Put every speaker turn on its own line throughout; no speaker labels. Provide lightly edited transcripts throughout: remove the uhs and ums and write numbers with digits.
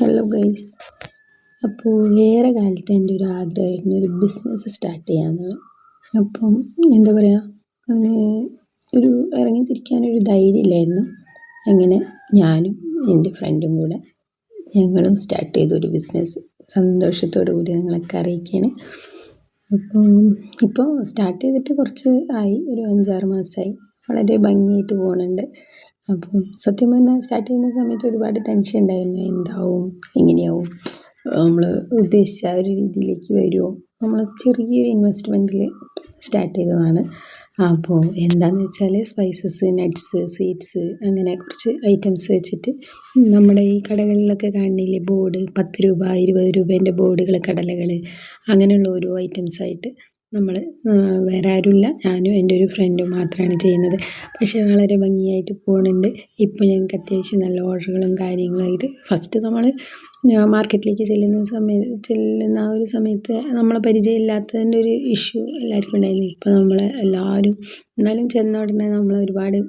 Hello guys. അപ്പോൾ ഏറെ കാലത്തെ എൻ്റെ ഒരു ആഗ്രഹമായിരുന്നു ഒരു ബിസിനസ് സ്റ്റാർട്ട് ചെയ്യാമെന്നുള്ളത്. അപ്പം എന്താ പറയുക, അതിന് ഒരു ഇറങ്ങിത്തിരിക്കാനൊരു ധൈര്യമില്ലായിരുന്നു. അങ്ങനെ ഞാനും എൻ്റെ ഫ്രണ്ടും കൂടെ ഞങ്ങളും സ്റ്റാർട്ട് ചെയ്തു ഒരു ബിസിനസ്. സന്തോഷത്തോടു കൂടി ഞങ്ങളൊക്കെ അറിയിക്കുകയാണ്. അപ്പം ഇപ്പോൾ സ്റ്റാർട്ട് ചെയ്തിട്ട് കുറച്ച് ആയി, ഒരു 5-6 മാസമായി. വളരെ ഭംഗിയായിട്ട് പോകുന്നുണ്ട്. അപ്പം സത്യം പറഞ്ഞാൽ സ്റ്റാർട്ട് ചെയ്യുന്ന സമയത്ത് ഒരുപാട് ടെൻഷൻ ഉണ്ടായിരുന്നു. എന്താവും, എങ്ങനെയാവും, നമ്മൾ ഉദ്ദേശിച്ച ആ ഒരു രീതിയിലേക്ക് വരുമോ. നമ്മൾ ചെറിയൊരു ഇൻവെസ്റ്റ്മെൻറ്റിൽ സ്റ്റാർട്ട് ചെയ്തതാണ്. അപ്പോൾ എന്താണെന്ന് വെച്ചാൽ സ്പൈസസ്, നട്ട്സ്, സ്വീറ്റ്സ്, അങ്ങനെ കുറച്ച് ഐറ്റംസ് വെച്ചിട്ട് നമ്മുടെ ഈ കടകളിലൊക്കെ കാണുന്നില്ലേ ബോർഡ്, 10 രൂപ 20 രൂപേൻ്റെ ബോർഡുകൾ, കടലകൾ, അങ്ങനെയുള്ള ഓരോ ഐറ്റംസായിട്ട് നമ്മൾ വേറെ ആരുമില്ല, ഞാനും എൻ്റെ ഒരു ഫ്രണ്ടും മാത്രമാണ് ചെയ്യുന്നത്. പക്ഷേ വളരെ ഭംഗിയായിട്ട് പോകുന്നുണ്ട്. ഇപ്പോൾ ഞങ്ങൾക്ക് അത്യാവശ്യം നല്ല ഓർഡറുകളും കാര്യങ്ങളായിട്ട് ഫസ്റ്റ് നമ്മൾ മാർക്കറ്റിലേക്ക് ചെല്ലുന്ന ആ ഒരു സമയത്ത് നമ്മളെ പരിചയമില്ലാത്തതിൻ്റെ ഒരു ഇഷ്യൂ എല്ലാവർക്കും ഉണ്ടായിരുന്നു. ഇപ്പോൾ നമ്മൾ എല്ലാവരും എന്നാലും ചെന്ന ഉടനെ നമ്മൾ ഒരുപാട്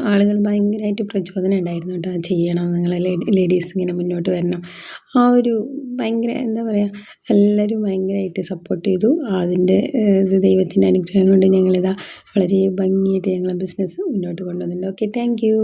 ആളുകൾ ഭയങ്കരമായിട്ട് പ്രചോദനം ഉണ്ടായിരുന്നു കേട്ടോ, ചെയ്യണം, നിങ്ങൾ ലേഡീസ് ഇങ്ങനെ മുന്നോട്ട് വരണം. ആ ഒരു ഭയങ്കര എന്താ പറയുക, എല്ലാവരും ഭയങ്കരമായിട്ട് സപ്പോർട്ട് ചെയ്തു. അതിൻ്റെ ദൈവത്തിൻ്റെ അനുഗ്രഹം കൊണ്ട് ഞങ്ങളിതാ വളരെ ഭംഗിയായിട്ട് ഞങ്ങളെ ബിസിനസ് മുന്നോട്ട് കൊണ്ടുവന്നിട്ടുണ്ട്. Okay, thank you.